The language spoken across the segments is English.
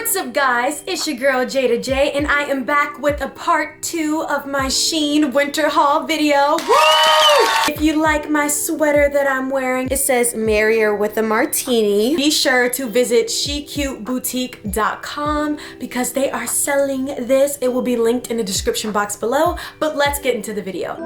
What's up guys, it's your girl Jada J and I am back with a part 2 of my Shein winter haul video. Woo! If you like my sweater that I'm wearing, it says Marrier with a Martini. Be sure to visit SheCuteBoutique.com because they are selling this. It will be linked in the description box below, but let's get into the video.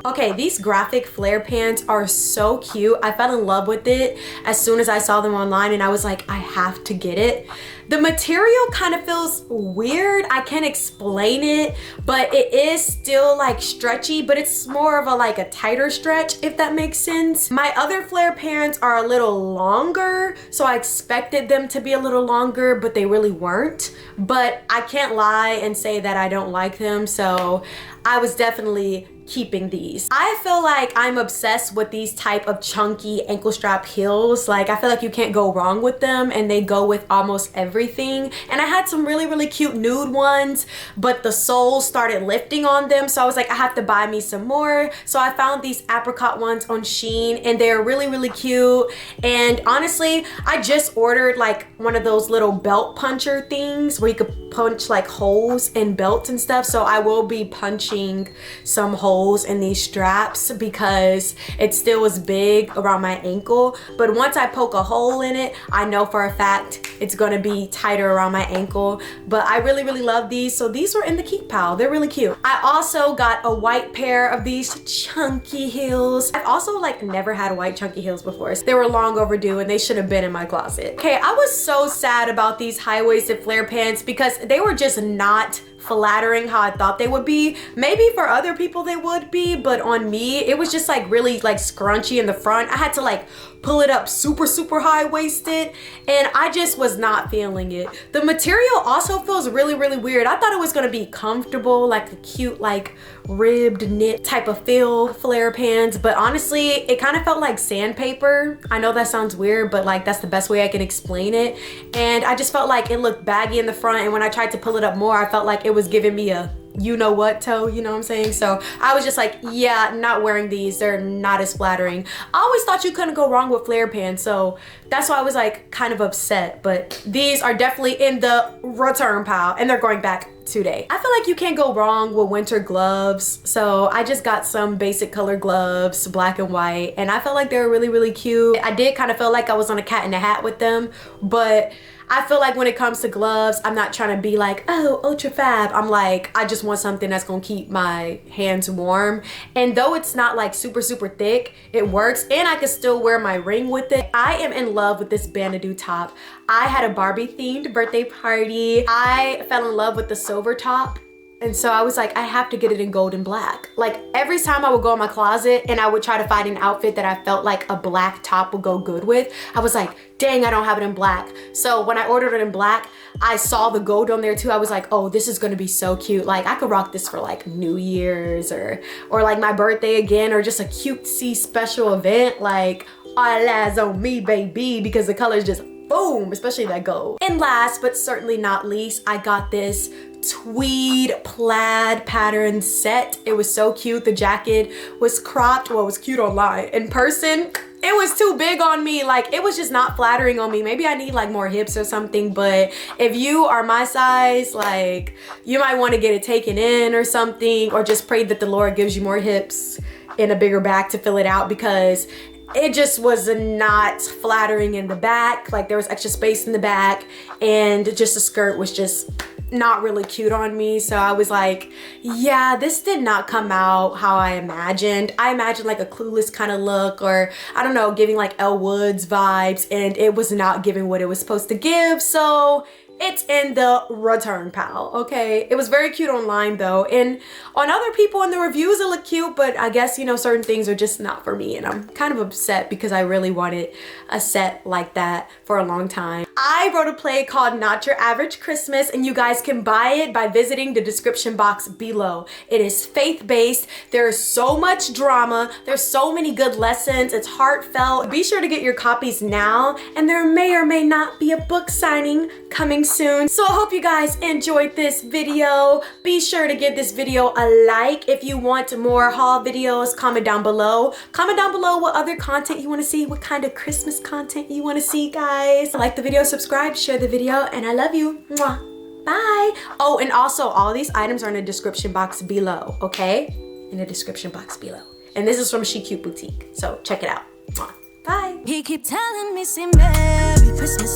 Okay, these graphic flare pants are so cute. I fell in love with it as soon as I saw them online and I was like, I have to get it. The material kind of feels weird. I can't explain it, but it is still like stretchy, but it's more of a tighter stretch, if that makes sense. My other flare pants are a little longer, so I expected them to be a little longer, but they really weren't. But I can't lie and say that I don't like them, so I was definitely keeping these. I feel like I'm obsessed with these type of chunky ankle strap heels. Like, I feel like you can't go wrong with them and they go with almost everything. And I had some really cute nude ones, but the soles started lifting on them, so I was like, I have to buy me some more. So I found these apricot ones on Shein and they're really cute. And honestly, I just ordered like one of those little belt puncher things where you could punch like holes in belts and stuff, so I will be punching some holes in these straps because it still was big around my ankle, but once I poke a hole in it, I know for a fact it's gonna be tighter around my ankle. But I really love these, so these were in the keep pile. They're really cute. I also got a white pair of these chunky heels. I've also like never had white chunky heels before, so they were long overdue and they should have been in my closet. Okay, I was so sad about these high-waisted flare pants because they were just not flattering how I thought they would be. Maybe for other people they would be, but on me it was just like really like scrunchy in the front. I had to like pull it up super high-waisted and I just was not feeling it. The material also feels really weird. I thought it was gonna be comfortable, like a cute like ribbed knit type of feel flare pants, but honestly it kind of felt like sandpaper. I know that sounds weird, but like that's the best way I can explain it. And I just felt like it looked baggy in the front, and when I tried to pull it up more, I felt like it was giving me a you know what toe, you know what I'm saying? So I was just like, yeah, not wearing these. They're not as flattering. I always thought you couldn't go wrong with flare pants, so that's why I was like kind of upset. But these are definitely in the return pile and they're going back today. I feel like you can't go wrong with winter gloves, so I just got some basic color gloves, black and white, and I felt like they were really cute. I did kind of feel like I was on a cat in a hat with them, but I feel like when it comes to gloves, I'm not trying to be like, oh, ultra fab. I'm like, I just want something that's gonna keep my hands warm. And though it's not like super thick, it works, and I can still wear my ring with it. I am in love with this Banadoo top. I had a Barbie themed birthday party. I fell in love with the silver top, and so I was like, I have to get it in gold and black. Like every time I would go in my closet and I would try to find an outfit that I felt like a black top would go good with, I was like, dang, I don't have it in black. So when I ordered it in black, I saw the gold on there too. I was like, oh, this is gonna be so cute. Like I could rock this for like New Year's or like my birthday again, or just a cutesy special event. Like all eyes on me, baby, because the colors just boom, especially that gold. And last but certainly not least, I got this tweed plaid pattern set. It was so cute. The jacket was cropped. Well, it was cute online. In person, it was too big on me. Like it was just not flattering on me. Maybe I need like more hips or something, but if you are my size, like you might want to get it taken in or something, or just pray that the Lord gives you more hips and a bigger back to fill it out, because it just was not flattering in the back. Like there was extra space in the back, and just the skirt was just not really cute on me. So I was like, yeah, this did not come out how I imagined. I imagined like a Clueless kind of look, or I don't know, giving like Elle Woods vibes, and it was not giving what it was supposed to give. So it's in the return pile, okay? It was very cute online though, and on other people in the reviews it looked cute, but I guess, you know, certain things are just not for me, and I'm kind of upset because I really wanted a set like that for a long time. I wrote a play called Not Your Average Christmas, and you guys can buy it by visiting the description box below. It is faith-based. There's so much drama. There's so many good lessons. It's heartfelt. Be sure to get your copies now, and there may or may not be a book signing coming soon. So I hope you guys enjoyed this video. Be sure to give this video a like. If you want more haul videos, comment down below. Comment down below what other content you want to see, what kind of Christmas content you want to see, guys. Like the video, subscribe, share the video, and I love you. Mwah. Bye. Oh, and also all these items are in the description box below, okay? In the description box below. And this is from She Cute Boutique, so check it out. Mwah. Bye. He keep telling me, say Merry Christmas.